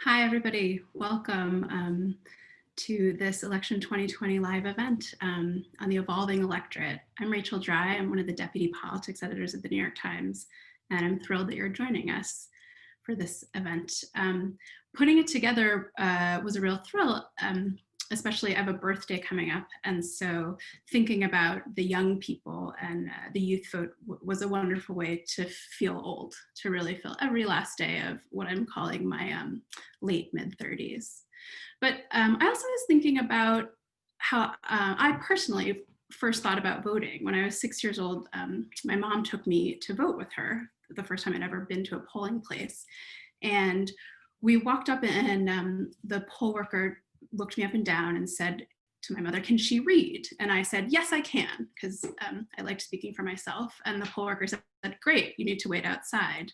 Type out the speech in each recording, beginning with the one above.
Hi, everybody. Welcome to this Election 2020 live event on the evolving electorate. I'm Rachel Dry. I'm one of the deputy politics editors at the New York Times, and I'm thrilled that you're joining us for this event. Putting it together was a real thrill, especially I have a birthday coming up. And so thinking about the young people and the youth vote was a wonderful way to feel old, to really feel every last day of what I'm calling my late mid-30s. But I also was thinking about how I personally first thought about voting. When I was 6 years old, my mom took me to vote with her, the first time I'd ever been to a polling place. And we walked up and the poll worker looked me up and down and said to my mother, "Can she read?" And I said, "Yes, I can," because I liked speaking for myself. And the poll worker said, "Great, you need to wait outside."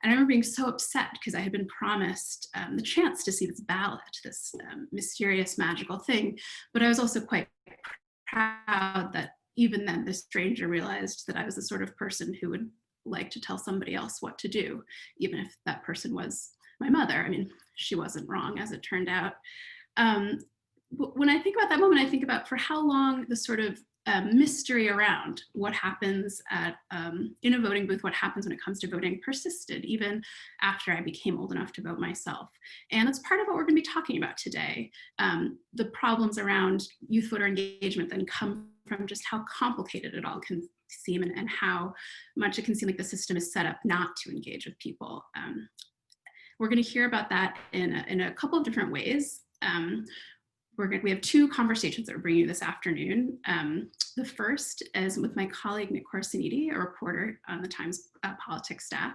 And I remember being so upset because I had been promised the chance to see this ballot, this mysterious, magical thing. But I was also quite proud that even then, this stranger realized that I was the sort of person who would like to tell somebody else what to do, even if that person was my mother. I mean, she wasn't wrong, as it turned out. When I think about that moment, I think about for how long the sort of mystery around what happens at, in a voting booth, what happens when it comes to voting persisted, even after I became old enough to vote myself. And that's part of what we're going to be talking about today. The problems around youth voter engagement then come from just how complicated it all can seem and how much it can seem like the system is set up not to engage with people. We're going to hear about that in a couple of different ways. We have two conversations that we're bringing you this afternoon. The first is with my colleague, Nick Corsiniti, a reporter on the Times politics staff,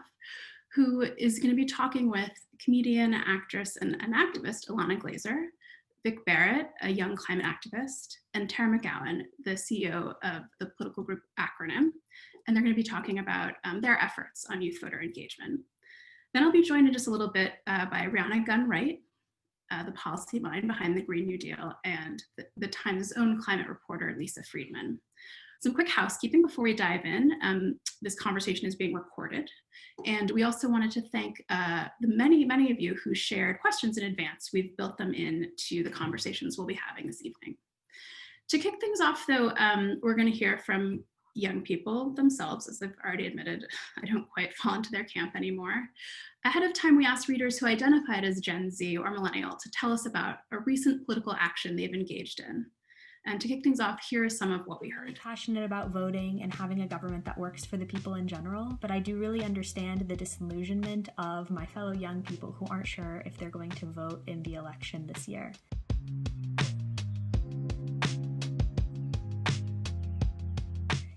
who is going to be talking with comedian, actress, and activist Ilana Glazer, Vic Barrett, a young climate activist, and Tara McGowan, the CEO of the political group ACRONYM. And they're going to be talking about their efforts on youth voter engagement. Then I'll be joined in just a little bit by Rhiana Gunn-Wright, the policy mind behind the Green New Deal, and the Times' own climate reporter, Lisa Friedman. Some quick housekeeping before we dive in. This conversation is being recorded. And we also wanted to thank the many of you who shared questions in advance. We've built them into the conversations we'll be having this evening. To kick things off, though, we're going to hear from young people themselves. As I've already admitted, I don't quite fall into their camp anymore. Ahead of time, we asked readers who identified as Gen Z or Millennial to tell us about a recent political action they've engaged in. And to kick things off, here is some of what we heard. I'm passionate about voting and having a government that works for the people in general, but I do really understand the disillusionment of my fellow young people who aren't sure if they're going to vote in the election this year.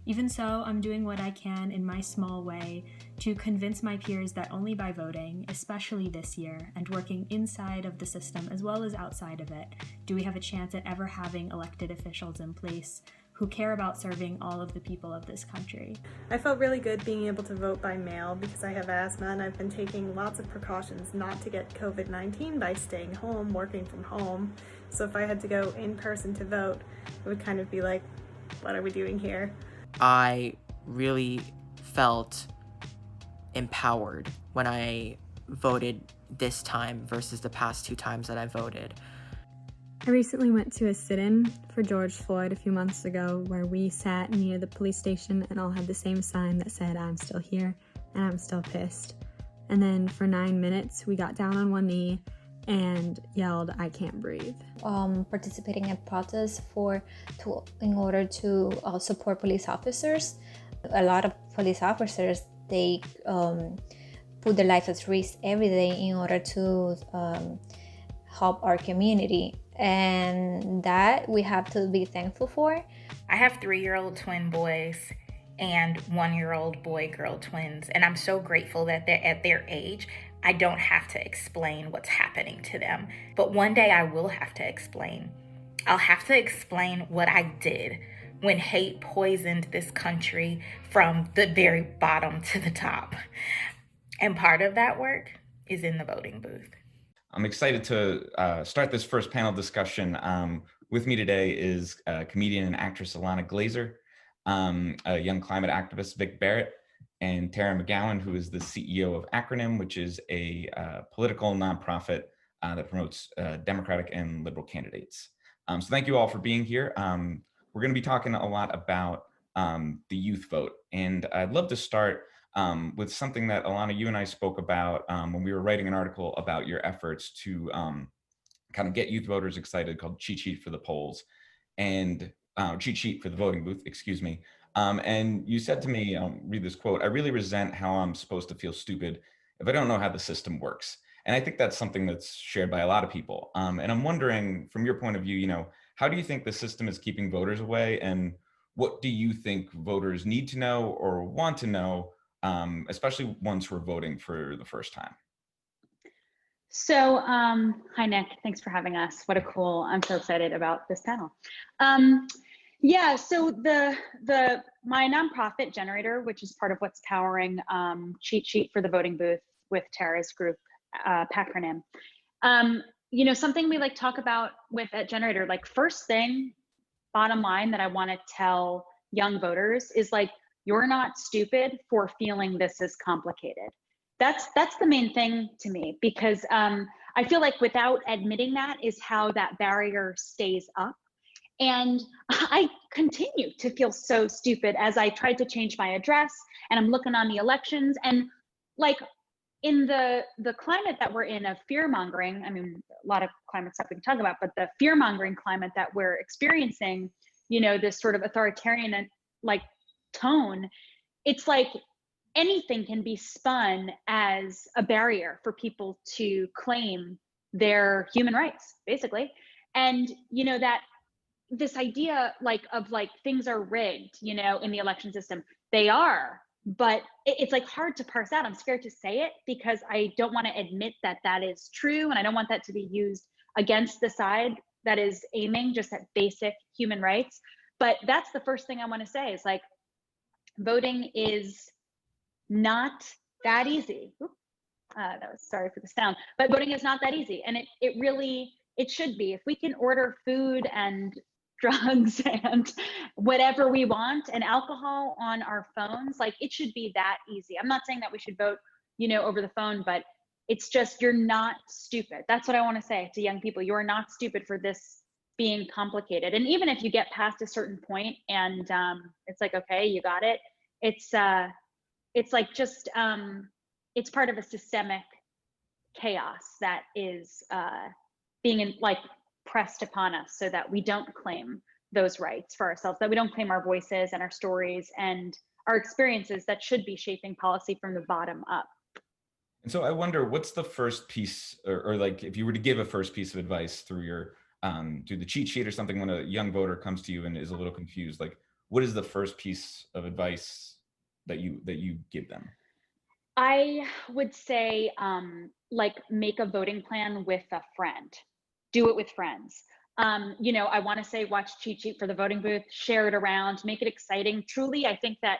Even so, I'm doing what I can in my small way to convince my peers that only by voting, especially this year, and working inside of the system as well as outside of it, do we have a chance at ever having elected officials in place who care about serving all of the people of this country. I felt really good being able to vote by mail because I have asthma and I've been taking lots of precautions not to get COVID-19 by staying home, working from home. So if I had to go in person to vote, it would kind of be like, what are we doing here? I really felt empowered when I voted this time versus the past two times that I voted. I recently went to a sit-in for George Floyd a few months ago where we sat near the police station and all had the same sign that said, "I'm still here and I'm still pissed." And then for 9 minutes, we got down on one knee and yelled, "I can't breathe." Participating in protests in order to support police officers. A lot of police officers, they put their life at risk every day in order to help our community, and that we have to be thankful for. I have 3-year-old twin boys and 1-year-old boy-girl twins, and I'm so grateful that they're at their age. I don't have to explain what's happening to them. But one day I will have to explain. I'll have to explain what I did when hate poisoned this country from the very bottom to the top. And part of that work is in the voting booth. I'm excited to start this first panel discussion. With me today is comedian and actress Ilana Glazer, a young climate activist, Vic Barrett, and Tara McGowan, who is the CEO of ACRONYM, which is a political nonprofit that promotes Democratic and liberal candidates. So thank you all for being here. We're going to be talking a lot about the youth vote, and I'd love to start with something that Ilana, you and I spoke about when we were writing an article about your efforts to kind of get youth voters excited, called Cheat Sheet for the Polls, and Cheat Sheet for the Voting Booth, excuse me. And you said to me, read this quote, "I really resent how I'm supposed to feel stupid if I don't know how the system works." And I think that's something that's shared by a lot of people. And I'm wondering, from your point of view, how do you think the system is keeping voters away? And what do you think voters need to know or want to know, especially ones who are voting for the first time? So, hi, Nick. Thanks for having us. I'm so excited about this panel. Yeah, so my nonprofit Generator, which is part of what's powering Cheat Sheet for the Voting Booth with Tara's group, Acronym. Something we talk about at Generator, first thing, bottom line that I want to tell young voters is you're not stupid for feeling this is complicated. That's the main thing to me, because I feel like without admitting that is how that barrier stays up. And I continue to feel so stupid as I tried to change my address, and I'm looking on the elections, and in the climate that we're in of fear mongering, I mean, a lot of climate stuff we can talk about, but the fear mongering climate that we're experiencing, this sort of authoritarian tone, it's anything can be spun as a barrier for people to claim their human rights, basically. And that this idea of things are rigged, in the election system, they are, but it's hard to parse out. I'm scared to say it because I don't want to admit that that is true, and I don't want that to be used against the side that is aiming just at basic human rights. But that's the first thing I want to say is voting is not that easy. Sorry for the sound, but voting is not that easy, and it should be. If we can order food and drugs and whatever we want and alcohol on our phones, it should be that easy. I'm not saying that we should vote, over the phone, but it's just, you're not stupid. That's what I want to say to young people. You're not stupid for this being complicated. And even if you get past a certain point and it's okay, you got it. It's it's part of a systemic chaos that is being pressed upon us so that we don't claim those rights for ourselves, that we don't claim our voices and our stories and our experiences that should be shaping policy from the bottom up. And so I wonder, what's the first piece, or if you were to give a first piece of advice through your through the cheat sheet or something, when a young voter comes to you and is a little confused, what is the first piece of advice that you give them? I would say make a voting plan with a friend. Do it with friends. I want to say watch Cheat Sheet for the Voting Booth, share it around, make it exciting. Truly, I think that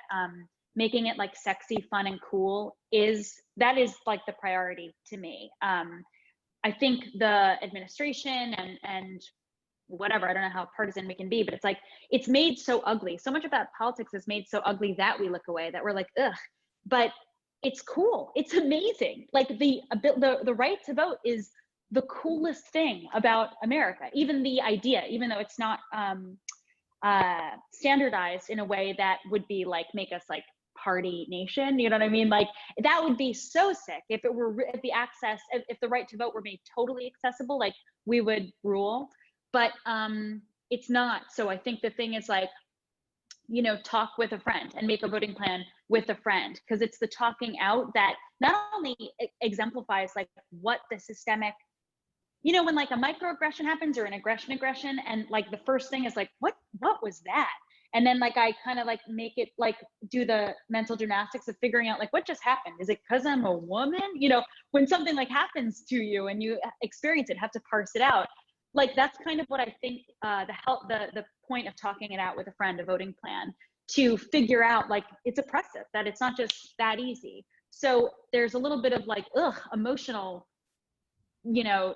making it sexy, fun, and cool is the priority to me. I think the administration and whatever, I don't know how partisan we can be, but it's made so ugly. So much about politics is made so ugly that we look away, that we're ugh. But it's cool. It's amazing. The right to vote is the coolest thing about America. Even the idea, even though it's not standardized in a way that would be make us party nation, you know what I mean? That would be so sick if it were, if the right to vote were made totally accessible, we would rule. But it's not. So I think the thing is talk with a friend and make a voting plan with a friend, because it's the talking out that not only exemplifies what the systemic, when a microaggression happens or an aggression, and the first thing is what was that? And then like, I kind of like make it like do the mental gymnastics of figuring out like, what just happened? Is it because I'm a woman? You know, when something like happens to you and you experience it, have to parse it out. Like, that's kind of what I think the point of talking it out with a friend, a voting plan, to figure out like it's oppressive, that it's not just that easy. So there's a little bit of like, emotional, you know,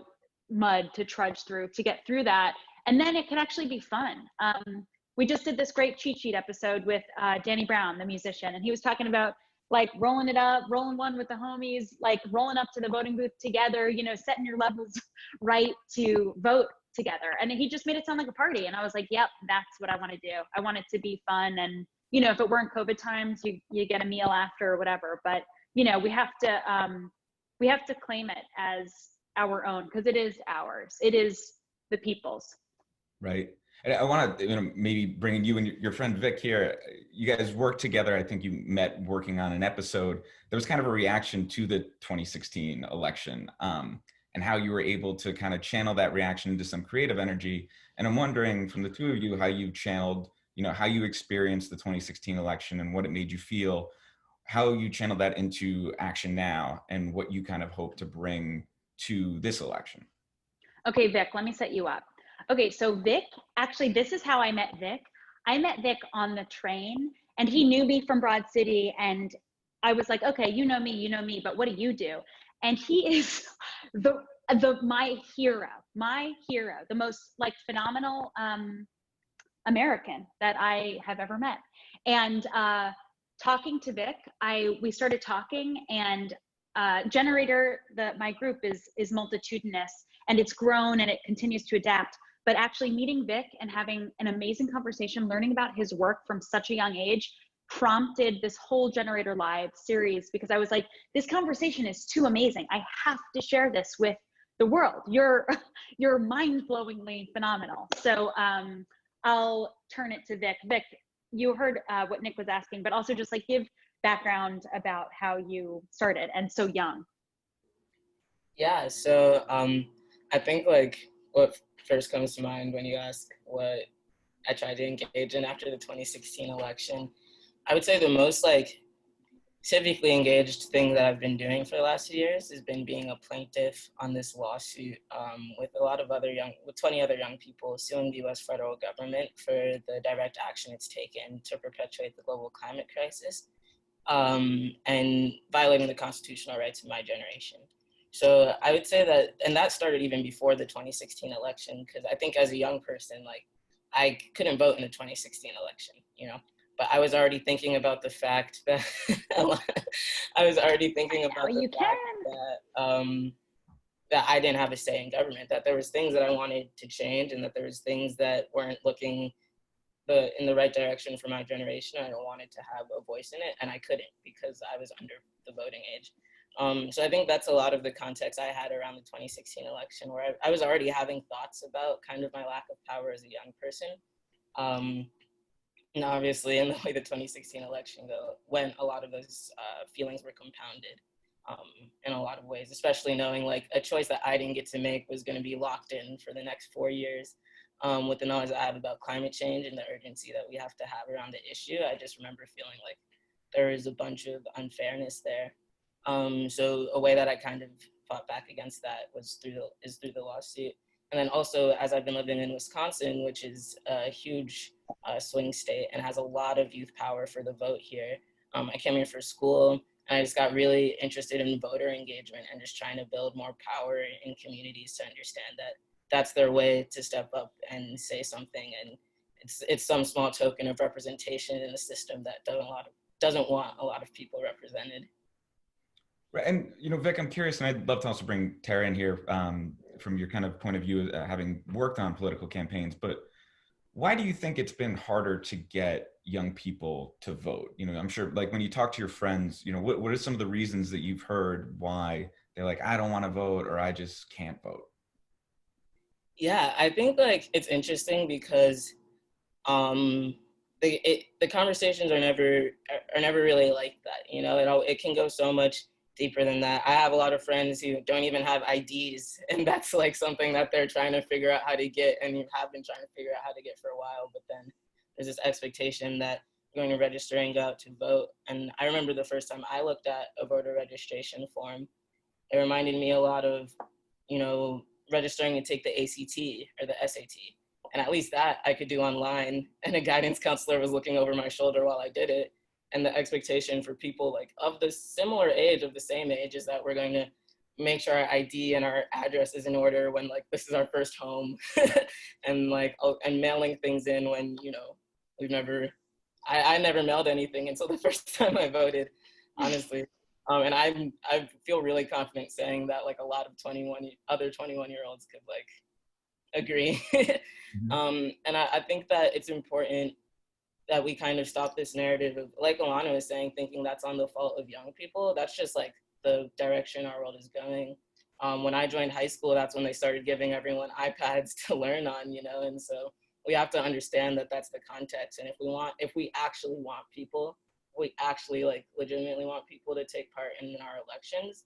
mud to trudge through to get through that. And then it can actually be fun. We just did this great cheat sheet episode with Danny Brown, the musician, and he was talking about like rolling it up, rolling one with the homies, like rolling up to the voting booth together, you know, setting your levels right to vote together. And he just made it sound like a party. And I was like, yep, that's what I want to do. I want it to be fun. And, you know, if it weren't COVID times, you get a meal after or whatever. But, you know, we have to claim it as our own, because it is ours. It is the people's. Right. And I want to, you know, maybe bringing you and your friend Vic here. You guys worked together. I think you met working on an episode. There was kind of a reaction to the 2016 election, and how you were able to kind of channel that reaction into some creative energy. And I'm wondering from the two of you how you channeled, you know, how you experienced the 2016 election and what it made you feel, how you channeled that into action now, and what you kind of hope to bring to this election. Okay, Vic, let me set you up. Okay, so Vic, actually, this is how I met Vic. I met Vic on the train, and he knew me from Broad City, and I was like, okay, you know me, but what do you do? And he is my hero, the most like phenomenal American that I have ever met. And talking to Vic, we started talking, and Generator, my group is multitudinous, and it's grown and it continues to adapt. But actually meeting Vic and having an amazing conversation, learning about his work from such a young age, prompted this whole Generator Live series, because I was like, this conversation is too amazing. I have to share this with the world. You're mind-blowingly phenomenal. So I'll turn it to Vic. Vic, you heard what Nick was asking, but also just like give background about how you started and so young. Yeah, so I think like what first comes to mind when you ask what I tried to engage in after the 2016 election, I would say the most like civically engaged thing that I've been doing for the last few years has been being a plaintiff on this lawsuit with 20 other young people suing the US federal government for the direct action it's taken to perpetuate the global climate crisis and violating the constitutional rights of my generation. So I would say that, and that started even before the 2016 election, because I think as a young person, like I couldn't vote in the 2016 election, you know, but I was already thinking about the fact that that I didn't have a say in government, that there was things that I wanted to change, and that there was things that weren't looking in the right direction for my generation. I wanted to have a voice in it, and I couldn't because I was under the voting age. So I think that's a lot of the context I had around the 2016 election, where I was already having thoughts about kind of my lack of power as a young person. And obviously in the way the 2016 election went, a lot of those feelings were compounded in a lot of ways, especially knowing like a choice that I didn't get to make was going to be locked in for the next 4 years. With the knowledge I have about climate change and the urgency that we have to have around the issue, I just remember feeling like there is a bunch of unfairness there. So a way that I kind of fought back against that was through the lawsuit. And then also, as I've been living in Wisconsin, which is a huge swing state and has a lot of youth power for the vote here, I came here for school, and I just got really interested in voter engagement and just trying to build more power in communities to understand that that's their way to step up and say something. And it's some small token of representation in a system that doesn't want a lot of people represented. Right. And, you know, Vic, I'm curious, and I'd love to also bring Tara in here from your kind of point of view, having worked on political campaigns, but why do you think it's been harder to get young people to vote? You know, I'm sure like when you talk to your friends, you know, what are some of the reasons that you've heard why they're like, I don't want to vote, or I just can't vote? Yeah, I think like it's interesting because the conversations are never really like that. You know, it can go so much deeper than that. I have a lot of friends who don't even have IDs, and that's like something that they're trying to figure out how to get, and have been trying to figure out how to get for a while, but then there's this expectation that you're going to register and go out to vote. And I remember the first time I looked at a voter registration form, it reminded me a lot of, you know, registering to take the ACT or the SAT. And at least that I could do online, and a guidance counselor was looking over my shoulder while I did it. And the expectation for people like of the similar age, of the same age, is that we're going to make sure our ID and our address is in order when like this is our first home, and like and mailing things in when, you know, I never mailed anything until the first time I voted, honestly. And I feel really confident saying that like a lot of other 21-year-olds could like agree. And I think that it's important that we kind of stop this narrative of, like Ilana was saying, thinking that's on the fault of young people. That's just like the direction our world is going. When I joined high school, that's when they started giving everyone iPads to learn on, you know, and so we have to understand that that's the context. And if we actually want people, we actually like legitimately want people to take part in our elections,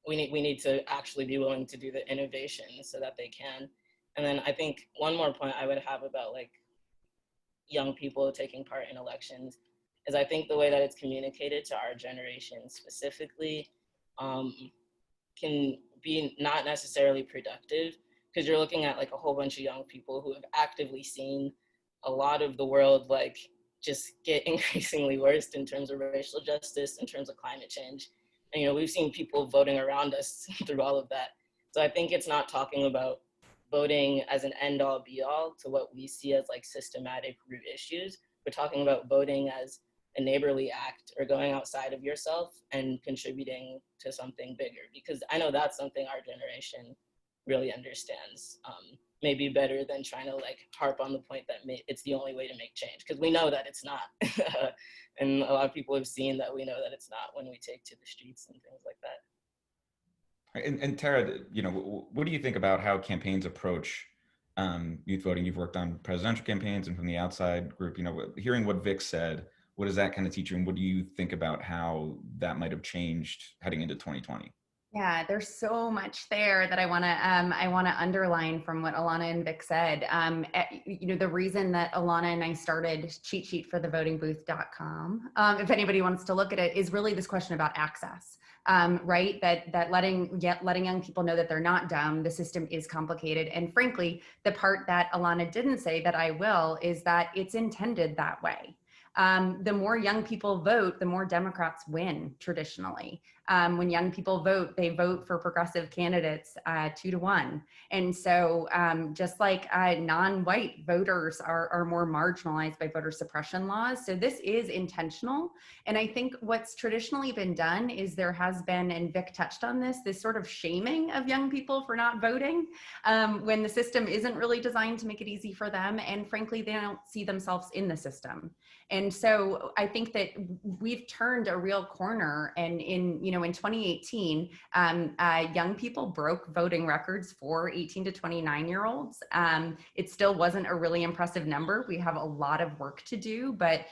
we need to actually be willing to do the innovation so that they can. And then I think one more point I would have about like young people taking part in elections is I think the way that it's communicated to our generation specifically can be not necessarily productive, because you're looking at like a whole bunch of young people who have actively seen a lot of the world like just get increasingly worse in terms of racial justice, in terms of climate change. And, you know, we've seen people voting around us through all of that. So I think it's not talking about voting as an end all be all to what we see as like systematic root issues. We're talking about voting as a neighborly act, or going outside of yourself and contributing to something bigger, because I know that's something our generation really understands, maybe better than trying to like harp on the point that it's the only way to make change, because we know that it's not. And a lot of people have seen that we know that it's not when we take to the streets and things like that. And Tara, you know, what do you think about how campaigns approach youth voting? You've worked on presidential campaigns, and from the outside group, you know, hearing what Vic said, what does that kind of teach you, and what do you think about how that might have changed heading into 2020? Yeah, there's so much there that I want to underline from what Ilana and Vic said. You know, the reason that Ilana and I started cheat sheet for the votingbooth.com, if anybody wants to look at it, is really this question about access. Right? That letting young people know that they're not dumb. The system is complicated. And frankly, the part that Ilana didn't say that I will is that it's intended that way. The more young people vote, the more Democrats win traditionally. When young people vote, they vote for progressive candidates 2-1. And so just like non-white voters are more marginalized by voter suppression laws. So this is intentional. And I think what's traditionally been done is there has been, and Vic touched on this sort of shaming of young people for not voting when the system isn't really designed to make it easy for them. And frankly, they don't see themselves in the system. And so I think that we've turned a real corner, and in 2018, young people broke voting records for 18 to 29-year-olds. It still wasn't a really impressive number. We have a lot of work to do, but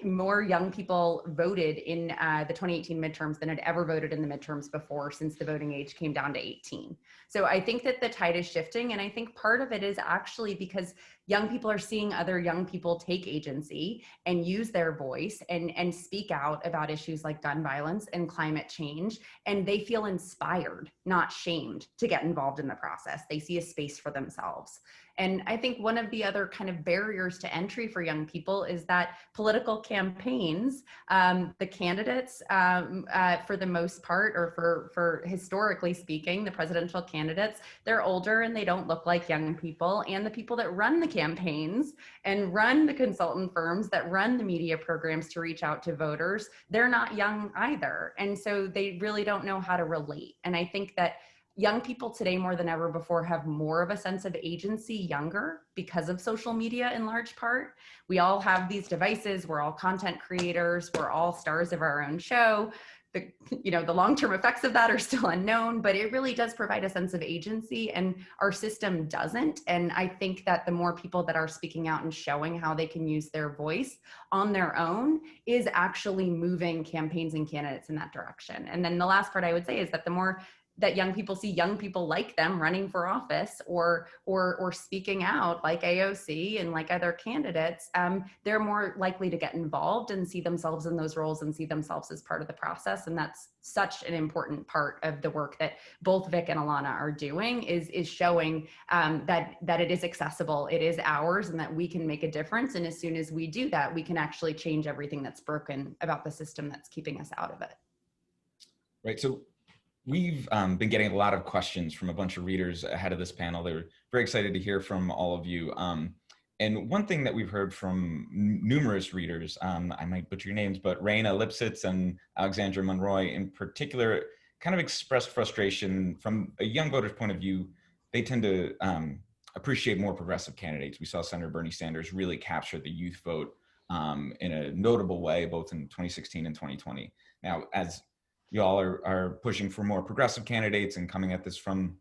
more young people voted in the 2018 midterms than had ever voted in the midterms before, since the voting age came down to 18. So I think that the tide is shifting, and I think part of it is actually because young people are seeing other young people take agency and use their voice and speak out about issues like gun violence and climate change. And they feel inspired, not shamed, to get involved in the process. They see a space for themselves. And I think one of the other kind of barriers to entry for young people is that political campaigns, the candidates, for the most part, or for historically speaking, the presidential candidates, they're older and they don't look like young people. And the people that run the campaigns and run the consultant firms that run the media programs to reach out to voters, they're not young either. And so they really don't know how to relate. And I think that young people today more than ever before have more of a sense of agency younger because of social media in large part. We all have these devices. We're all content creators. We're all stars of our own show. The long-term effects of that are still unknown, but it really does provide a sense of agency, and our system doesn't. And I think that the more people that are speaking out and showing how they can use their voice on their own is actually moving campaigns and candidates in that direction. And then the last part I would say is that the more that young people see young people like them running for office or speaking out like AOC and like other candidates, they're more likely to get involved and see themselves in those roles and see themselves as part of the process. And that's such an important part of the work that both Vic and Ilana are doing, is showing that it is accessible, it is ours, and that we can make a difference. And as soon as we do that, we can actually change everything that's broken about the system that's keeping us out of it. Right. So we've been getting a lot of questions from a bunch of readers ahead of this panel. They were very excited to hear from all of you. And one thing that we've heard from numerous readers, I might butcher your names, but Rhiana Lipsitz and Alexandra Monroy in particular kind of expressed frustration from a young voter's point of view. They tend to appreciate more progressive candidates. We saw Senator Bernie Sanders really capture the youth vote in a notable way, both in 2016 and 2020. Now, as y'all are pushing for more progressive candidates and coming at this from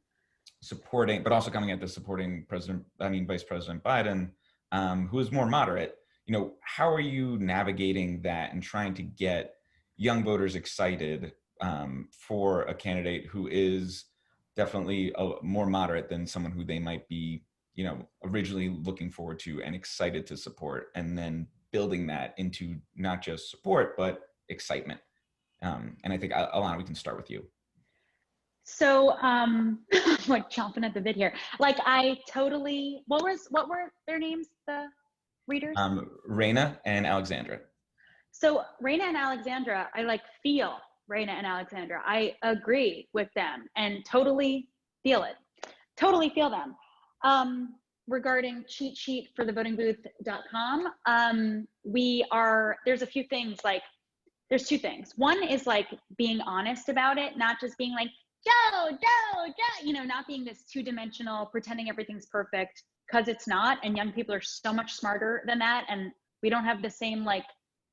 supporting, but also coming at this supporting Vice President Biden, who is more moderate. You know, how are you navigating that and trying to get young voters excited for a candidate who is definitely more moderate than someone who they might be, you know, originally looking forward to and excited to support, and then building that into not just support, but excitement? And I think, Ilana, we can start with you. So, like chomping at the bit here. Like, I totally, what were their names, the readers? Rhiana and Alexandra. So Rhiana and Alexandra, I like feel Rhiana and Alexandra. I agree with them and totally feel it. Totally feel them. Regarding cheat sheet for the votingbooth.com, there's a few things, like, there's two things. One is like being honest about it, not just being like, Joe, you know, not being this two-dimensional, pretending everything's perfect, because it's not. And young people are so much smarter than that. And we don't have the same like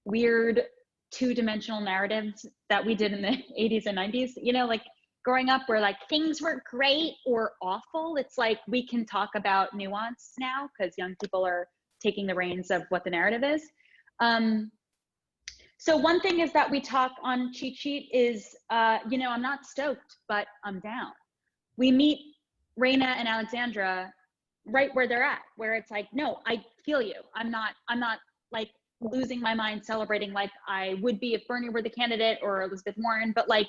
weird two-dimensional narratives that we did in the 80s and 90s. You know, like growing up where like things were great or awful. It's like we can talk about nuance now because young people are taking the reins of what the narrative is. So one thing is that we talk on cheat sheet is, you know, I'm not stoked, but I'm down. We meet Rhiana and Alexandra right where they're at, where it's like, no, I feel you. I'm not like losing my mind celebrating like I would be if Bernie were the candidate or Elizabeth Warren, but like,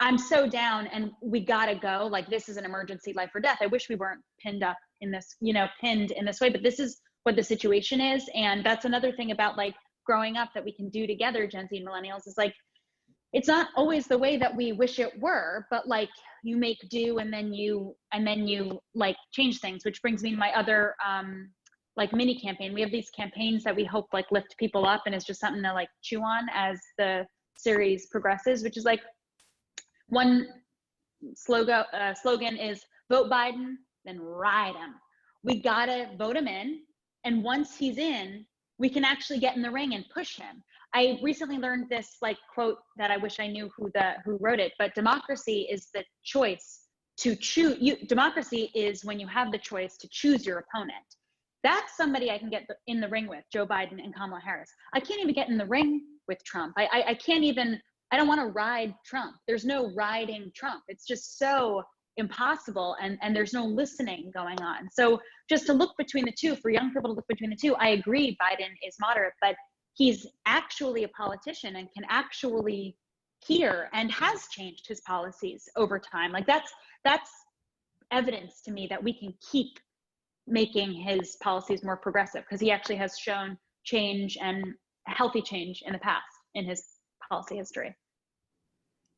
I'm so down and we gotta go. Like, this is an emergency, life or death. I wish we weren't pinned up in this, you know, pinned in this way, but this is what the situation is. And that's another thing about like growing up that we can do together, Gen Z and millennials, is like, it's not always the way that we wish it were, but like you make do and then you like change things, which brings me to my other like mini campaign. We have these campaigns that we hope like lift people up, and it's just something to like chew on as the series progresses, which is like one slogan is vote Biden, then ride him. We gotta vote him in, and once he's in, we can actually get in the ring and push him. I recently learned this like quote that I wish I knew who wrote it, but democracy is the choice to choose. Democracy is when you have the choice to choose your opponent. That's somebody I can get in the ring with, Joe Biden and Kamala Harris. I can't even get in the ring with Trump. I can't even, I don't want to ride Trump. There's no riding Trump. It's just so impossible, and there's no listening going on. So just to look between the two, for young people to look between the two, I agree Biden is moderate, but he's actually a politician and can actually hear and has changed his policies over time. Like that's evidence to me that we can keep making his policies more progressive, because he actually has shown change and healthy change in the past in his policy history.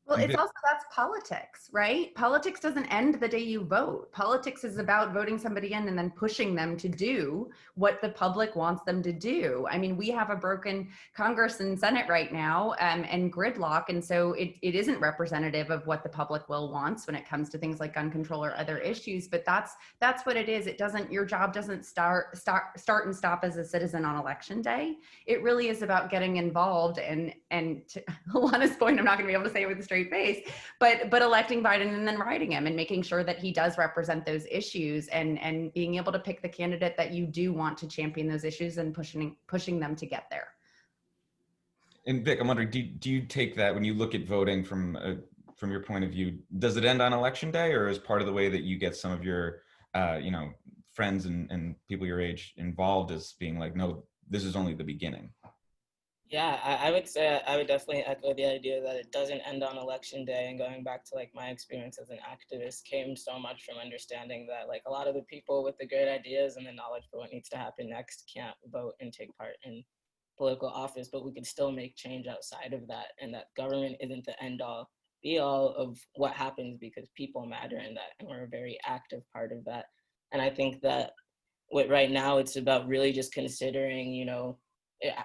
Well, it's also, that's politics, right? Politics doesn't end the day you vote. Politics is about voting somebody in and then pushing them to do what the public wants them to do. I mean, we have a broken Congress and Senate right now, and gridlock. And so it isn't representative of what the public will wants when it comes to things like gun control or other issues. But that's what it is. It doesn't, your job doesn't start and stop as a citizen on election day. It really is about getting involved and to Ilana's point, I'm not gonna be able to say it with a straight face, but electing Biden and then riding him and making sure that he does represent those issues, and being able to pick the candidate that you do want to champion those issues and pushing them to get there. And Vic, I'm wondering, do you take that when you look at voting from from your point of view, does it end on election day, or is part of the way that you get some of your, friends and people your age involved as being like, no, this is only the beginning? Yeah, I would say I would definitely echo the idea that it doesn't end on election day. And going back to like my experience as an activist came so much from understanding that like a lot of the people with the great ideas and the knowledge for what needs to happen next can't vote and take part in political office, but we could still make change outside of that, and that government isn't the end all be all of what happens, because people matter in that, and we're a very active part of that. And I think that right now it's about really just considering,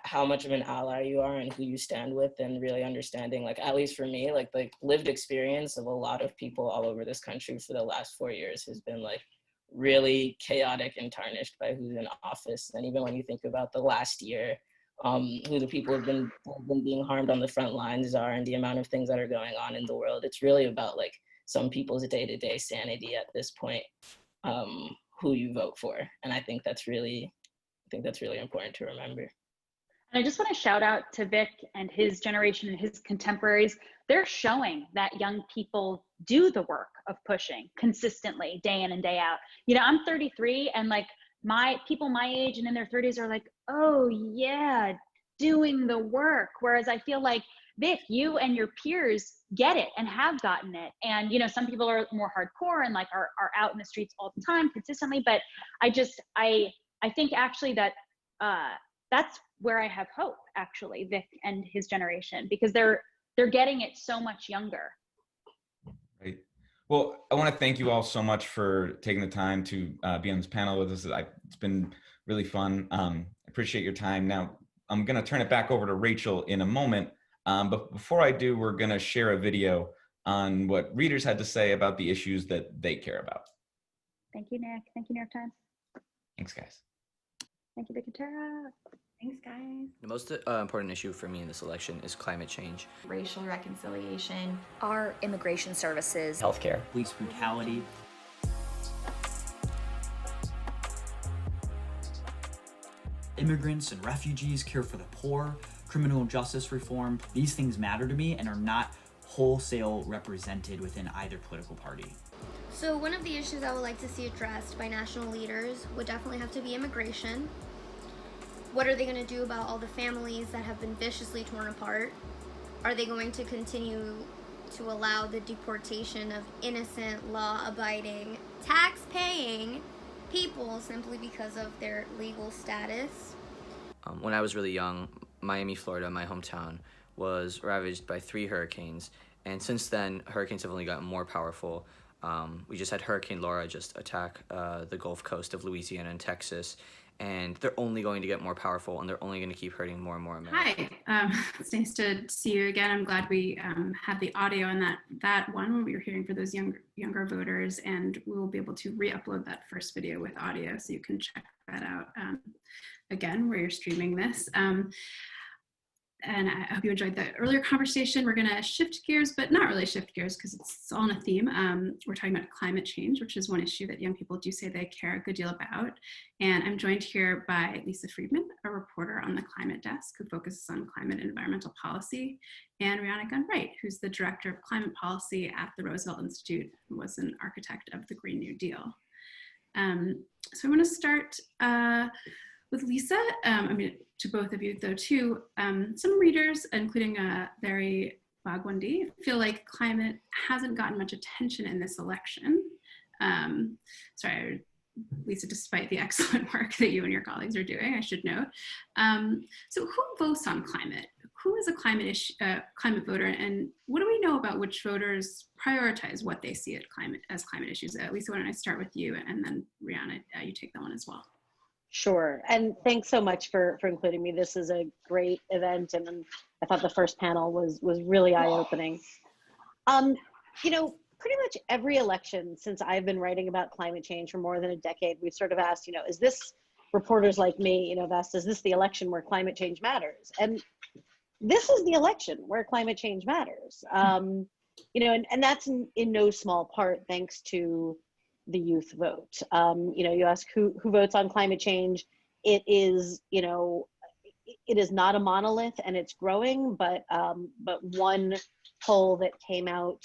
how much of an ally you are and who you stand with, and really understanding, like, at least for me, like the lived experience of a lot of people all over this country for the last 4 years has been like really chaotic and tarnished by who's in office. And even when you think about the last year, who the people have been being harmed on the front lines are, and the amount of things that are going on in the world, it's really about like some people's day-to-day sanity at this point, who you vote for. And I think that's really important to remember. And I just want to shout out to Vic and his generation and his contemporaries. They're showing that young people do the work of pushing consistently day in and day out. I'm 33, and like people my age and in their 30s are like, oh yeah, doing the work. Whereas I feel like, Vic, you and your peers get it and have gotten it. And, some people are more hardcore and like are out in the streets all the time consistently. But I think actually that that's where I have hope, actually, Vic and his generation, because they're getting it so much younger. Right. Well, I want to thank you all so much for taking the time to be on this panel with us. It's been really fun. I appreciate your time. Now, I'm going to turn it back over to Rachel in a moment. But before I do, we're going to share a video on what readers had to say about the issues that they care about. Thank you, Nick. Thank you, New York Times. Thanks, guys. Thank you, Vic and Tara. Thanks, guys. The most important issue for me in this election is climate change, racial reconciliation, our immigration services, healthcare, police brutality, immigrants and refugees, care for the poor, criminal justice reform. These things matter to me and are not wholesale represented within either political party. So one of the issues I would like to see addressed by national leaders would definitely have to be immigration. What are they going to do about all the families that have been viciously torn apart? Are they going to continue to allow the deportation of innocent, law-abiding, tax-paying people simply because of their legal status? When I was really young, Miami, Florida, my hometown, was ravaged by 3 hurricanes. And since then, hurricanes have only gotten more powerful. We just had Hurricane Laura just attack the Gulf Coast of Louisiana and Texas. And they're only going to get more powerful, and they're only going to keep hurting more and more Americans. Hi, it's nice to see you again. I'm glad we had the audio on that one when we were hearing for those younger voters, and we will be able to re-upload that first video with audio, so you can check that out again where you're streaming this. And I hope you enjoyed the earlier conversation. We're going to shift gears, but not really shift gears because it's all on a theme. We're talking about climate change, which is one issue that young people do say they care a good deal about. And I'm joined here by Lisa Friedman, a reporter on the Climate Desk who focuses on climate and environmental policy, and Rhiana Gunn-Wright, who's the director of climate policy at the Roosevelt Institute and was an architect of the Green New Deal. So I want to start with Lisa. To both of you though too, some readers, including Larry Bagwandi, feel like climate hasn't gotten much attention in this election. Sorry, Lisa, despite the excellent work that you and your colleagues are doing, I should note. So who votes on climate? Who is a climate voter, and what do we know about which voters prioritize what they see as climate issues? Lisa, why don't I start with you, and then Rhiana, you take that one as well. Sure, and thanks so much for including me. This is a great event, and I thought the first panel was really eye-opening. Pretty much every election since I've been writing about climate change for more than a decade, we've sort of asked, is this, reporters like me, have asked, is this the election where climate change matters? And this is the election where climate change matters. And that's in no small part thanks to the youth vote. You ask who votes on climate change. It is not a monolith, and it's growing, but one poll that came out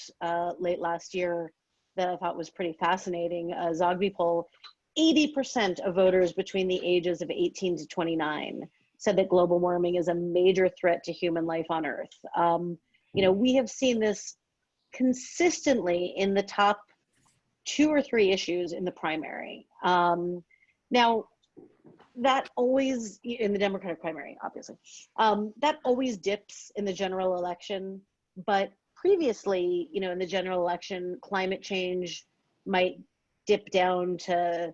late last year that I thought was pretty fascinating, a Zogby poll. 80% of voters between the ages of 18 to 29 said that global warming is a major threat to human life on Earth. You know, we have seen this consistently in the top 2 or 3 issues in the primary. Now, that always, in the Democratic primary, obviously, that always dips in the general election. But previously, you know, in the general election, climate change might dip down to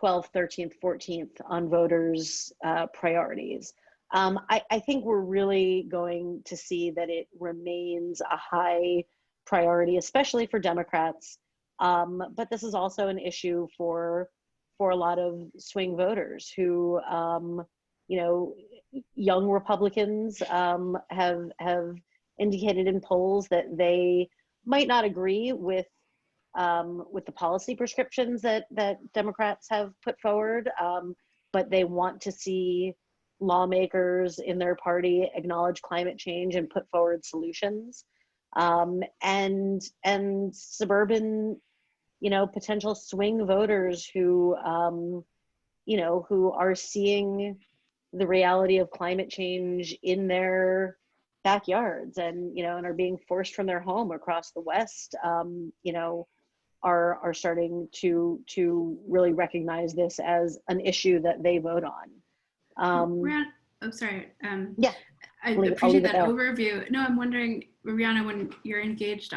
12th, 13th, 14th on voters' priorities. I think we're really going to see that it remains a high priority, especially for Democrats. But this is also an issue for a lot of swing voters who, you know, young Republicans have indicated in polls that they might not agree with the policy prescriptions that Democrats have put forward, but they want to see lawmakers in their party acknowledge climate change and put forward solutions. And suburban, you know, potential swing voters who, you know, who are seeing the reality of climate change in their backyards and, you know, and are being forced from their home across the West, you know, are starting to really recognize this as an issue that they vote on. Rhiana, oh, sorry. Yeah. I appreciate that overview. No, I'm wondering, Rhiana, when you're engaged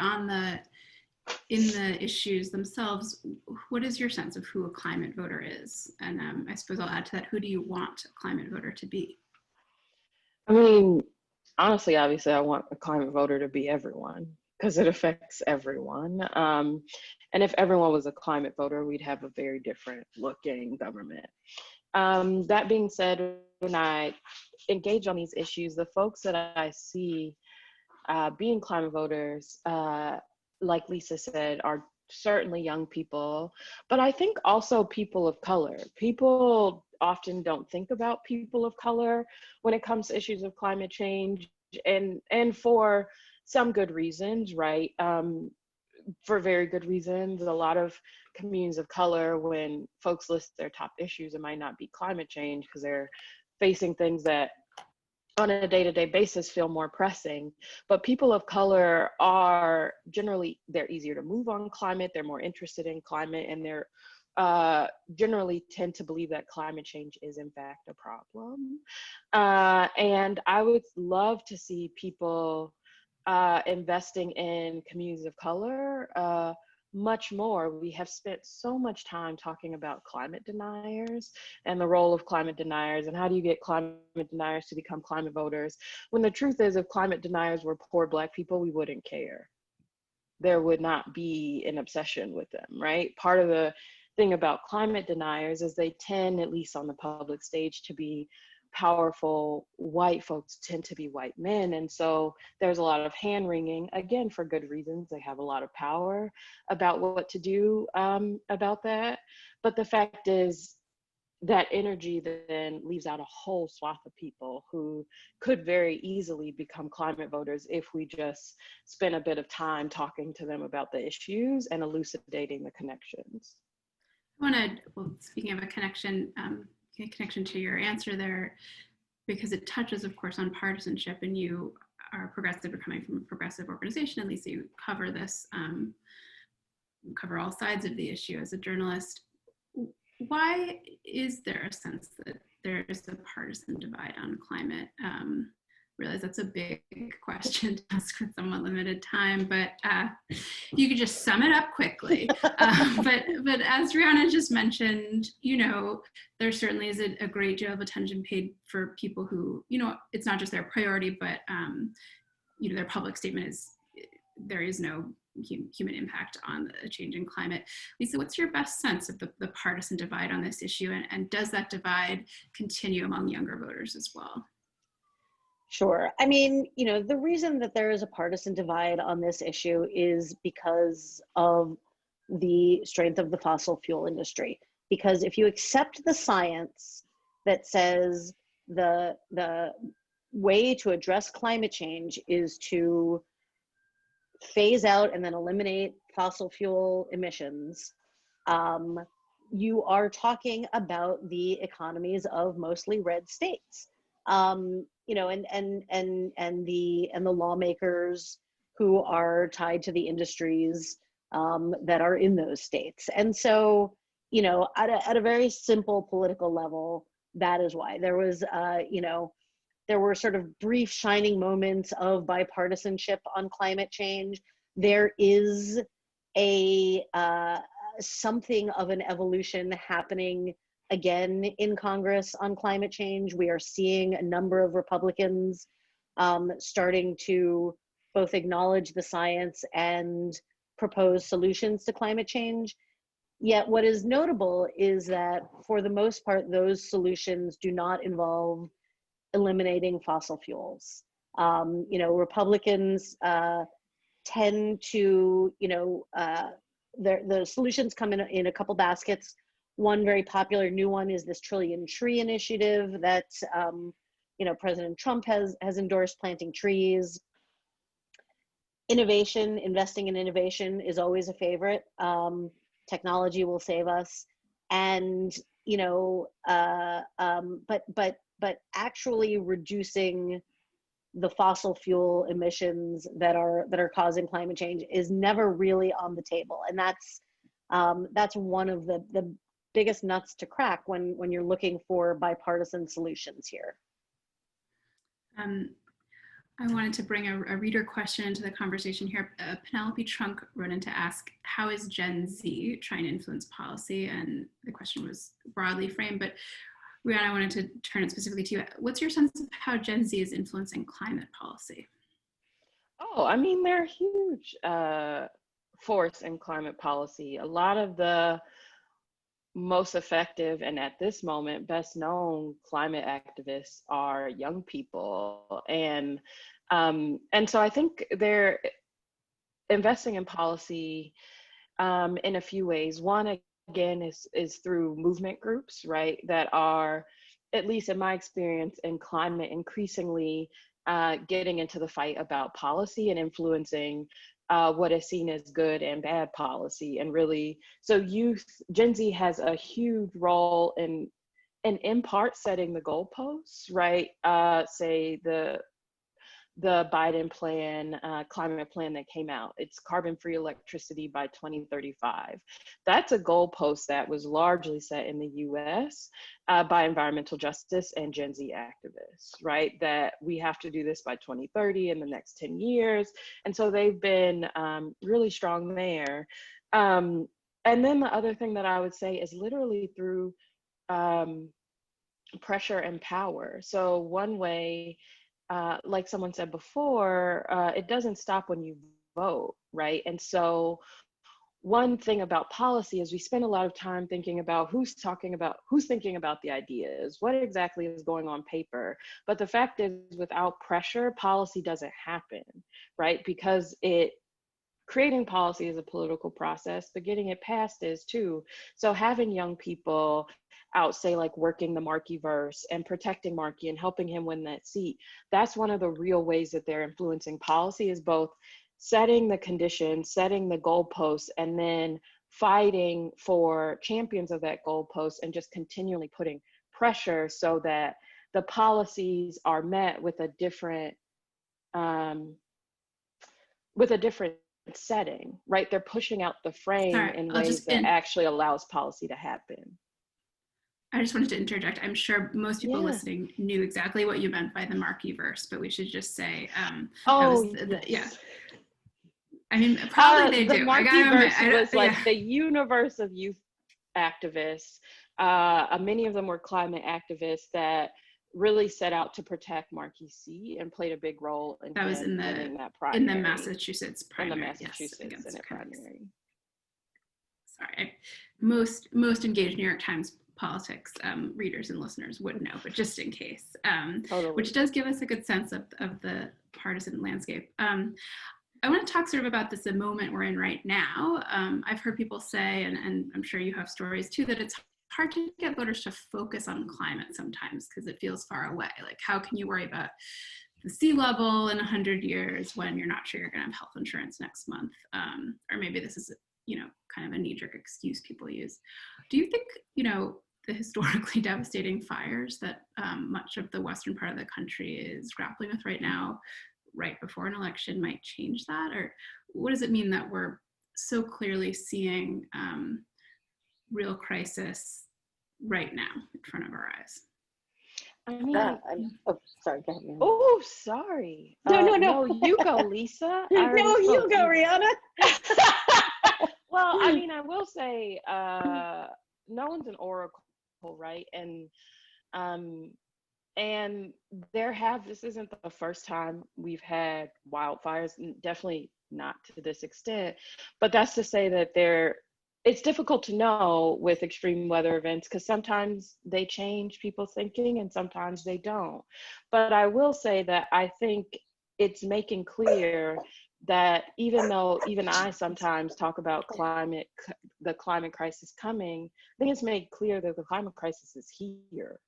in the issues themselves, what is your sense of who a climate voter is? And I suppose I'll add to that, who do you want a climate voter to be? I mean, honestly, obviously, I want a climate voter to be everyone because it affects everyone. And if everyone was a climate voter, we'd have a very different looking government. That being said, when I engage on these issues, the folks that I see being climate voters, like Lisa said, are certainly young people, but I think also people of color. People often don't think about people of color when it comes to issues of climate change, and for some good reasons, right? For very good reasons. A lot of communities of color, when folks list their top issues, it might not be climate change because they're facing things that on a day-to-day basis feel more pressing. But people of color are generally, they're easier to move on climate, they're more interested in climate, and they're generally tend to believe that climate change is in fact a problem. And I would love to see people investing in communities of color much more. We have spent so much time talking about climate deniers and the role of climate deniers and how do you get climate deniers to become climate voters, when the truth is, if climate deniers were poor Black people, we wouldn't care. There would not be an obsession with them, right? Part of the thing about climate deniers is they tend, at least on the public stage, to be powerful white folks, tend to be white men. And so there's a lot of hand wringing, again, for good reasons. They have a lot of power about what to do about that. But the fact is that energy then leaves out a whole swath of people who could very easily become climate voters if we just spend a bit of time talking to them about the issues and elucidating the connections. I want to, well, speaking of a connection to your answer there, because it touches, of course, on partisanship, and you are progressive or coming from a progressive organization, at least you cover this, cover all sides of the issue as a journalist. Why is there a sense that there is a partisan divide on climate? Realize that's a big question to ask with somewhat limited time, but if you could just sum it up quickly. But as Rhiana just mentioned, you know, there certainly is a great deal of attention paid for people who, you know, it's not just their priority, but you know, their public statement is there is no human impact on a changing climate. Lisa, what's your best sense of the partisan divide on this issue, and does that divide continue among younger voters as well? Sure. I mean, you know, the reason that there is a partisan divide on this issue is because of the strength of the fossil fuel industry. Because if you accept the science that says the way to address climate change is to phase out and then eliminate fossil fuel emissions, you are talking about the economies of mostly red states, you know, and the lawmakers who are tied to the industries that are in those states. And so, you know, at a very simple political level, that is why there was, you know, there were sort of brief shining moments of bipartisanship on climate change. There is a something of an evolution happening again in Congress on climate change. We are seeing a number of Republicans starting to both acknowledge the science and propose solutions to climate change. Yet what is notable is that for the most part, those solutions do not involve eliminating fossil fuels. You know, Republicans tend to, you know, the solutions come in a couple baskets. One very popular new one is this Trillion Tree initiative that, you know, President Trump has endorsed, planting trees. Innovation, investing in innovation is always a favorite. Technology will save us. And, you know, but actually reducing the fossil fuel emissions that are causing climate change is never really on the table. And that's one of the biggest nuts to crack when you're looking for bipartisan solutions here. I wanted to bring a reader question into the conversation here. Penelope Trunk wrote in to ask, how is Gen Z trying to influence policy? And the question was broadly framed, but Rhiana, I wanted to turn it specifically to you. What's your sense of how Gen Z is influencing climate policy? Oh, I mean, they're a huge force in climate policy. A lot of the most effective and at this moment best known climate activists are young people, and so I think they're investing in policy in a few ways. One, again, is through movement groups, right, that are, at least in my experience in climate, increasingly getting into the fight about policy and influencing what is seen as good and bad policy. And really, so Gen Z has a huge role in part setting the goalposts, right? Say the Biden plan, climate plan that came out. It's carbon-free electricity by 2035. That's a goalpost that was largely set in the US by environmental justice and Gen Z activists, right? That we have to do this by 2030 in the next 10 years. And so they've been really strong there. And then the other thing that I would say is literally through pressure and power. So one way, like someone said before, it doesn't stop when you vote, right? And so one thing about policy is we spend a lot of time thinking about who's thinking about the ideas, what exactly is going on paper. But the fact is, without pressure, policy doesn't happen, right? Because creating policy is a political process, but getting it passed is too. So having young people out, say, like working the Markeyverse and protecting Markey and helping him win that seat, that's one of the real ways that they're influencing policy, is both setting the conditions, setting the goalposts, and then fighting for champions of that goalpost and just continually putting pressure so that the policies are met with a different setting, right? They're pushing out the frame in ways that actually allows policy to happen. I just wanted to interject. I'm sure most people listening knew exactly what you meant by the Markeyverse, but we should just say, Yes. I mean, probably they do. The Markeyverse was like the universe of youth activists. Many of them were climate activists that really set out to protect Markey C and played a big role in that was in the Massachusetts primary. Senate primary. Sorry, most engaged New York Times politics readers and listeners would know, but just in case, which does give us a good sense of the partisan landscape. I want to talk sort of about this moment we're in right now. I've heard people say, and I'm sure you have stories too, that it's hard to get voters to focus on climate sometimes because it feels far away. Like, how can you worry about the sea level in 100 years when you're not sure you're going to have health insurance next month. Or maybe this is, kind of a knee-jerk excuse people use. Do you think, the historically devastating fires that much of the western part of the country is grappling with right now, right before an election, might change that? Or what does it mean that we're so clearly seeing real crisis right now in front of our eyes? I mean, sorry, go ahead. Oh, sorry. No, you go, Lisa. No, you go, Rhiana. Well, I mean, I will say, no one's an oracle, right? And this isn't the first time we've had wildfires, definitely not to this extent, but that's to say that it's difficult to know with extreme weather events because sometimes they change people's thinking and sometimes they don't. But I will say that I think it's making clear that even though even I sometimes talk about the climate crisis coming, I think it's made clear that the climate crisis is here,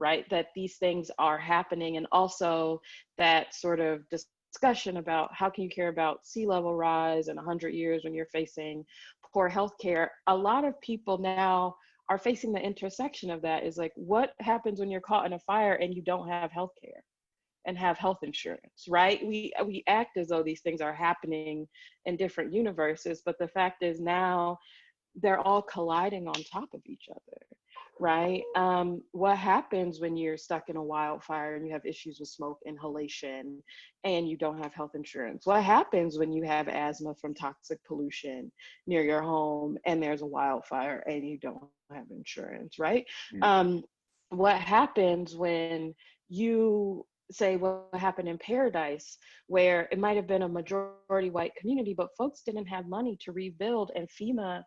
right? That these things are happening, and also that sort of discussion about how can you care about sea level rise in 100 years when you're facing poor healthcare. A lot of people now are facing the intersection of that, is like, what happens when you're caught in a fire and you don't have healthcare and have health insurance, right? We act as though these things are happening in different universes, but the fact is now they're all colliding on top of each other, right? What happens when you're stuck in a wildfire and you have issues with smoke inhalation and you don't have health insurance? What happens when you have asthma from toxic pollution near your home and there's a wildfire and you don't have insurance, right? What happens when you say what happened in Paradise, where it might have been a majority white community, but folks didn't have money to rebuild, and FEMA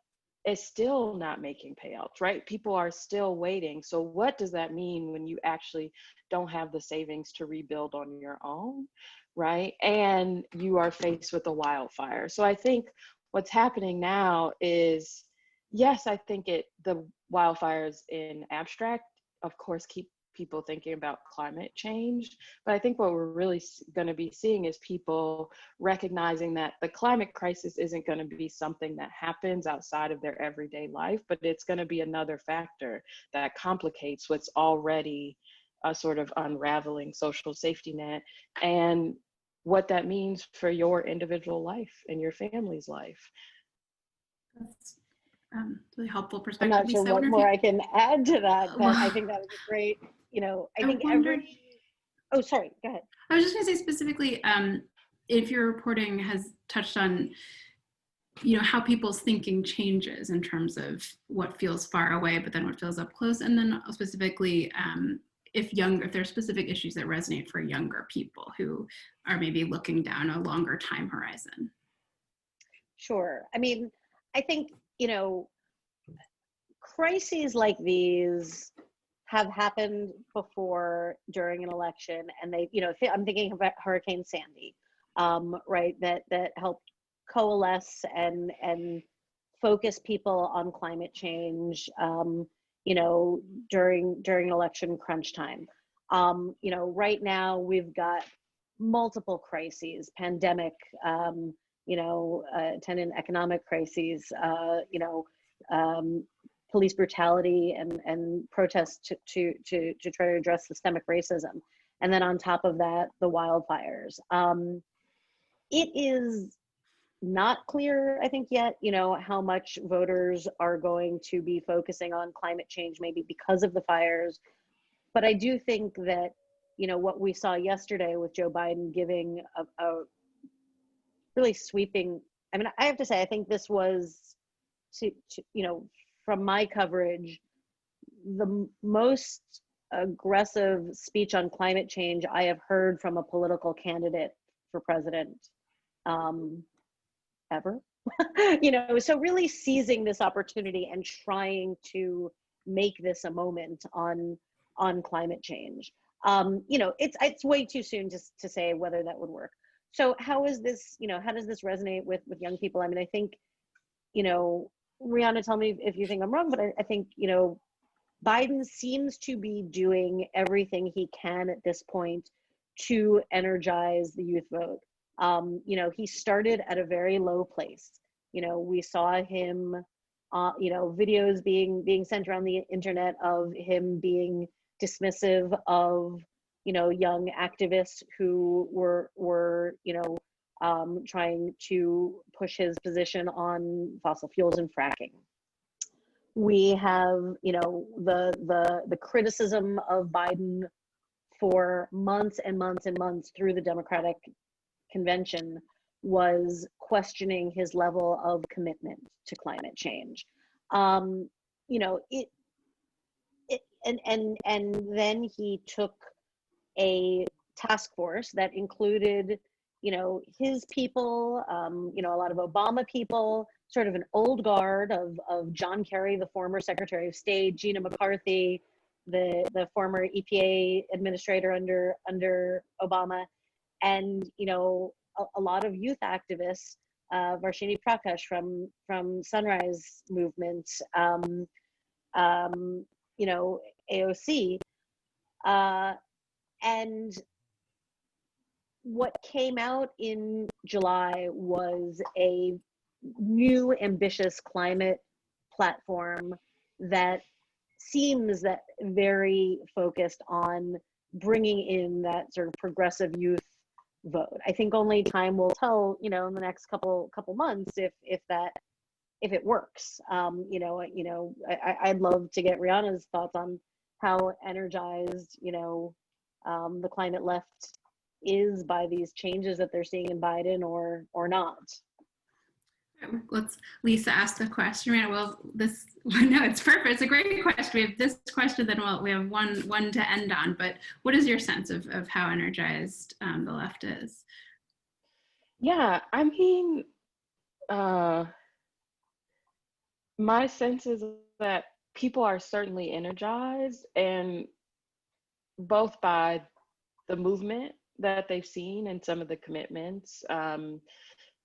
is still not making payouts, right? People are still waiting. So what does that mean when you actually don't have the savings to rebuild on your own, right? And you are faced with a wildfire. So I think what's happening now is, yes, I think the wildfires in abstract, of course, keep people thinking about climate change. But I think what we're really going to be seeing is people recognizing that the climate crisis isn't going to be something that happens outside of their everyday life, but it's going to be another factor that complicates what's already a sort of unraveling social safety net, and what that means for your individual life and your family's life. That's really helpful perspective. I'm not sure what more I can add to that, but I think that was a great, I think oh, sorry, go ahead. I was just going to say specifically, if your reporting has touched on, how people's thinking changes in terms of what feels far away, but then what feels up close, and then specifically, if there are specific issues that resonate for younger people who are maybe looking down a longer time horizon. Sure. I mean, I think, crises like these have happened before during an election, and they, I'm thinking about Hurricane Sandy, right? That helped coalesce and focus people on climate change, during election crunch time. Right now we've got multiple crises: pandemic, attendant economic crises, police brutality and protests to try to address systemic racism. And then on top of that, the wildfires. It is not clear, I think, yet, how much voters are going to be focusing on climate change, maybe because of the fires. But I do think that, what we saw yesterday with Joe Biden giving a really sweeping, I mean, I have to say, I think this was, from my coverage, the most aggressive speech on climate change I have heard from a political candidate for president ever. So really seizing this opportunity and trying to make this a moment on climate change. It's way too soon just to say whether that would work. So how is this, how does this resonate with young people? I mean, I think, Rhiana, tell me if you think I'm wrong, but I think, Biden seems to be doing everything he can at this point to energize the youth vote. You know, he started at a very low place. You know, we saw him, you know, videos being sent around the internet of him being dismissive of, you know, young activists who were you know, trying to push his position on fossil fuels and fracking. We have, you know, the criticism of Biden for months and months and months through the Democratic convention was questioning his level of commitment to climate change. You know, and then he took a task force that included, you know, his people, you know, a lot of Obama people, sort of an old guard of John Kerry, the former Secretary of State, Gina McCarthy, the former EPA administrator under Obama, and, you know, a lot of youth activists, Varshini Prakash from Sunrise Movement, you know, AOC, and what came out in July was a new ambitious climate platform that seems that very focused on bringing in that sort of progressive youth vote. I think only time will tell, you know, in the next couple months if it works. You know, I'd love to get Rhianna's thoughts on how energized, you know, the climate left is by these changes that they're seeing in Biden or not. Let's Lisa ask the question. Well, no, it's perfect. It's a great question. We have this question, then we have one to end on. But what is your sense of how energized the left is? Yeah, I mean, my sense is that people are certainly energized, and both by the movement that they've seen and some of the commitments,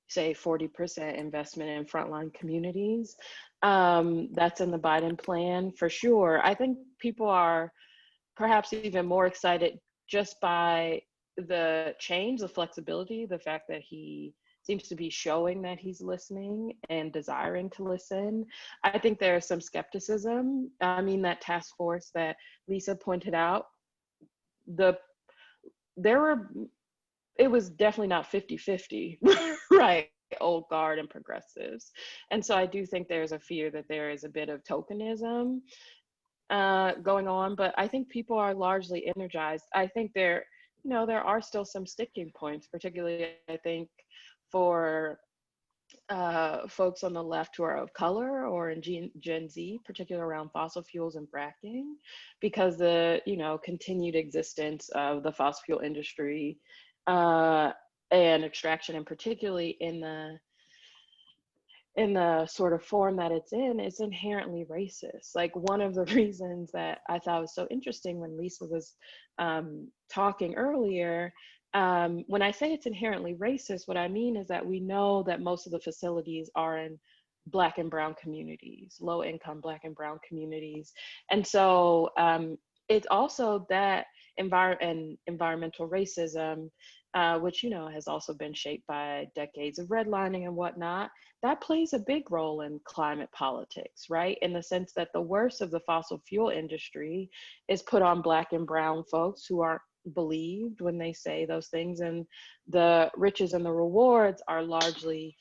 say 40% investment in frontline communities. That's in the Biden plan for sure. I think people are perhaps even more excited just by the change, the flexibility, the fact that he seems to be showing that he's listening and desiring to listen. I think there's some skepticism. I mean, that task force that Lisa pointed out, it was definitely not 50-50, right? Old guard and progressives. And so I do think there's a fear that there is a bit of tokenism going on, but I think people are largely energized. I think there are still some sticking points, particularly I think for folks on the left who are of color or in Gen Z, particularly around fossil fuels and fracking, because the, you know, continued existence of the fossil fuel industry and extraction, and particularly in the sort of form that it's in, is inherently racist. Like, one of the reasons that I thought was so interesting when Lisa was talking earlier, when I say it's inherently racist, what I mean is that we know that most of the facilities are in Black and Brown communities, low income Black and Brown communities. And so it's also that environmental racism, which, you know, has also been shaped by decades of redlining and whatnot, that plays a big role in climate politics, right? In the sense that the worst of the fossil fuel industry is put on Black and Brown folks who aren't believed when they say those things, and the riches and the rewards are largely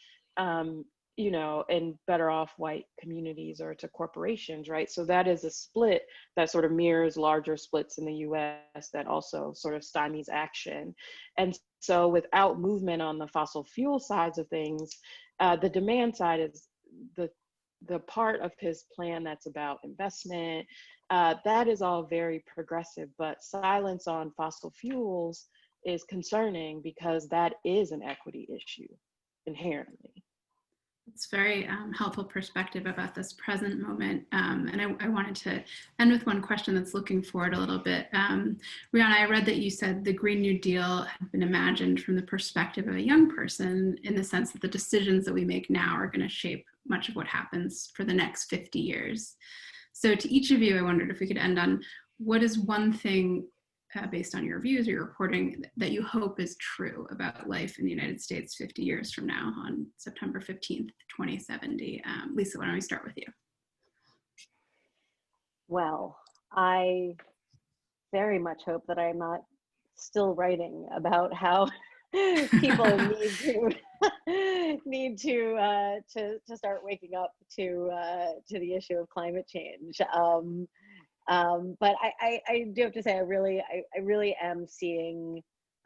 you know, in better off white communities or to corporations, right? So that is a split that sort of mirrors larger splits in the US that also sort of stymies action. And so without movement on the fossil fuel sides of things, the demand side is the part of his plan that's about investment. That is all very progressive, but silence on fossil fuels is concerning because that is an equity issue inherently. It's very helpful perspective about this present moment. And I wanted to end with one question that's looking forward a little bit. Rhianna, I read that you said the Green New Deal had been imagined from the perspective of a young person, in the sense that the decisions that we make now are going to shape much of what happens for the next 50 years. So to each of you, I wondered if we could end on, what is one thing based on your views or your reporting that you hope is true about life in the United States 50 years from now on September 15th, 2070. Lisa, why don't we start with you? Well, I very much hope that I'm not still writing about how people need to start waking up to the issue of climate change. But I do have to say I really am seeing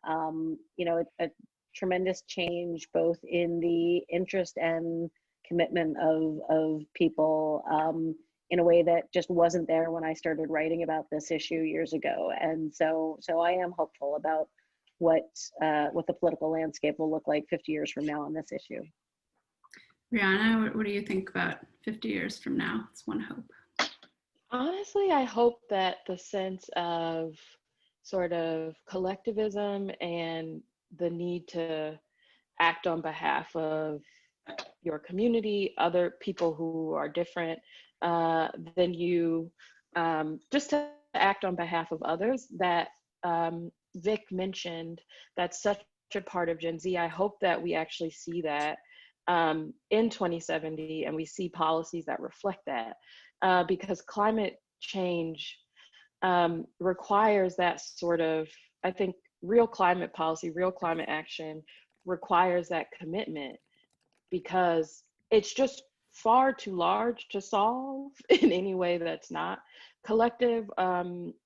a tremendous change both in the interest and commitment of people in a way that just wasn't there when I started writing about this issue years ago. And so I am hopeful about what the political landscape will look like 50 years from now on this issue. Rhiana, what do you think about 50 years from now? It's one hope. Honestly, I hope that the sense of sort of collectivism and the need to act on behalf of your community, other people who are different than you, just to act on behalf of others, that Vic mentioned, that's such a part of Gen Z. I hope that we actually see that in 2070 and we see policies that reflect that. Because climate change requires that sort of, I think, real climate policy, real climate action requires that commitment, because it's just far too large to solve in any way that's not collective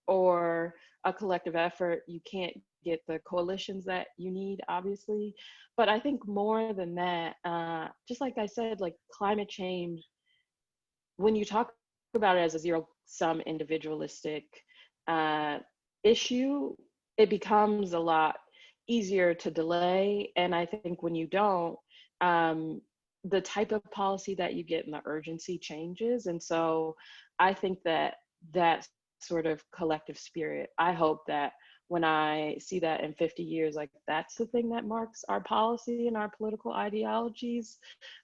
or a collective effort. You can't get the coalitions that you need, obviously. But I think more than that, just like I said, like climate change, when you talk about it as a zero-sum individualistic issue, it becomes a lot easier to delay. And I think when you don't, the type of policy that you get and the urgency changes. And so I think that that sort of collective spirit, I hope that when I see that in 50 years, like that's the thing that marks our policy and our political ideologies,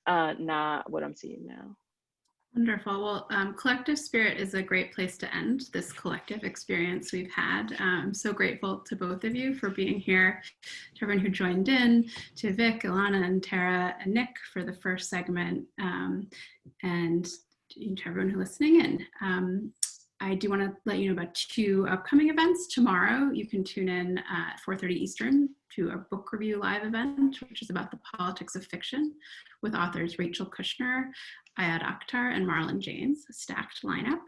not what I'm seeing now. Wonderful. Well, collective spirit is a great place to end this collective experience we've had. I'm so grateful to both of you for being here, to everyone who joined in, to Vic, Ilana, and Tara, and Nick for the first segment, and to everyone who's listening in. I do want to let you know about 2 upcoming events. Tomorrow, you can tune in at 4:30 Eastern to a book review live event, which is about the politics of fiction with authors Rachel Kushner, Ayad Akhtar, and Marlon James, a stacked lineup,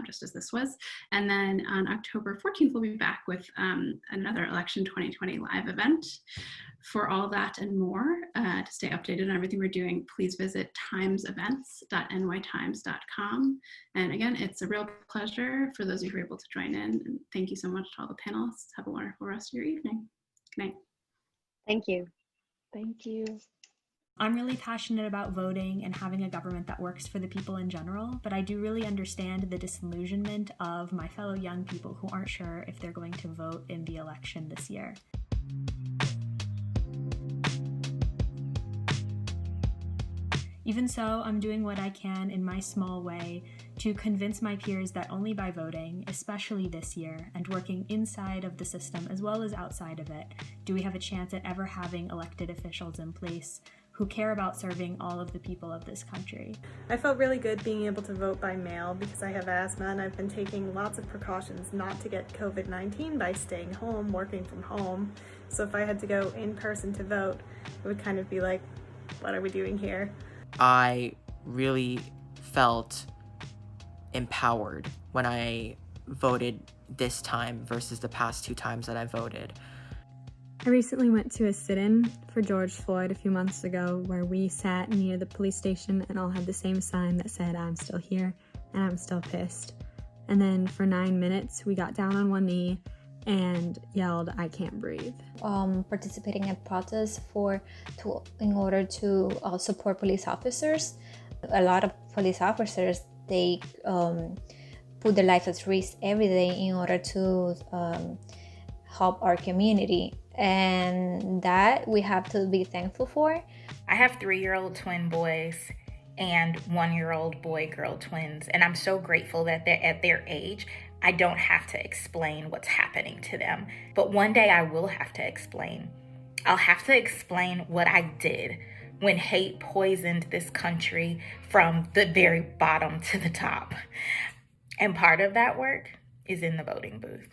just as this was. And then on October 14th, we'll be back with another Election 2020 live event. For all that and more, to stay updated on everything we're doing, please visit timesevents.nytimes.com. And again, it's a real pleasure for those of you who are able to join in. And thank you so much to all the panelists. Have a wonderful rest of your evening. Good night. Thank you. Thank you. I'm really passionate about voting and having a government that works for the people in general, but I do really understand the disillusionment of my fellow young people who aren't sure if they're going to vote in the election this year. Even so, I'm doing what I can in my small way to convince my peers that only by voting, especially this year, and working inside of the system as well as outside of it, do we have a chance at ever having elected officials in place who care about serving all of the people of this country. I felt really good being able to vote by mail because I have asthma and I've been taking lots of precautions not to get COVID-19 by staying home, working from home. So if I had to go in person to vote, it would kind of be like, what are we doing here? I really felt empowered when I voted this time versus the past 2 times that I voted. I recently went to a sit-in for George Floyd a few months ago where we sat near the police station and all had the same sign that said, I'm still here and I'm still pissed. And then for 9 minutes, we got down on one knee and yelled, I can't breathe. Participating in protests in order to support police officers. A lot of police officers, they put their life at risk every day in order to help our community. And that we have to be thankful for. I have 3-year-old twin boys and 1-year-old boy-girl twins, and I'm so grateful that they're at their age, I don't have to explain what's happening to them. But one day I will have to explain. I'll have to explain what I did when hate poisoned this country from the very bottom to the top. And part of that work is in the voting booth.